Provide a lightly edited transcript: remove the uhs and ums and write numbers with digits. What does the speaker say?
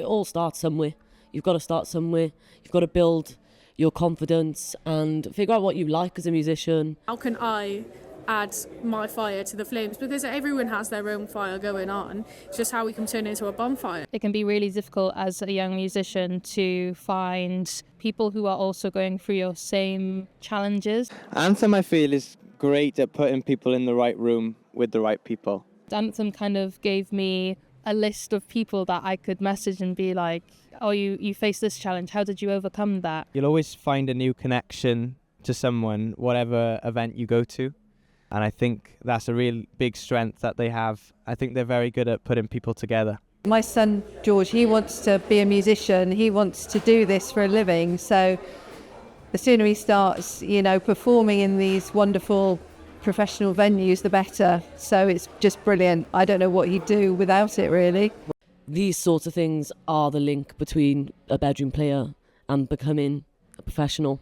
all starts somewhere. You've got to start somewhere. You've got to build your confidence and figure out what you like as a musician. How can I add my fire to the flames? Because everyone has their own fire going on. It's just how we can turn it into a bonfire. It can be really difficult as a young musician to find people who are also going through your same challenges. Anthem, I feel, is great at putting people in the right room with the right people. Anthem kind of gave me a list of people that I could message and be like, oh, you faced this challenge, how did you overcome that? You'll always find a new connection to someone, whatever event you go to. And I think that's a real big strength that they have. I think they're very good at putting people together. My son, George, he wants to be a musician. He wants to do this for a living. So the sooner he starts, performing in these wonderful professional venues, the better. So it's just brilliant. I don't know what he'd do without it, really. These sorts of things are the link between a bedroom player and becoming a professional.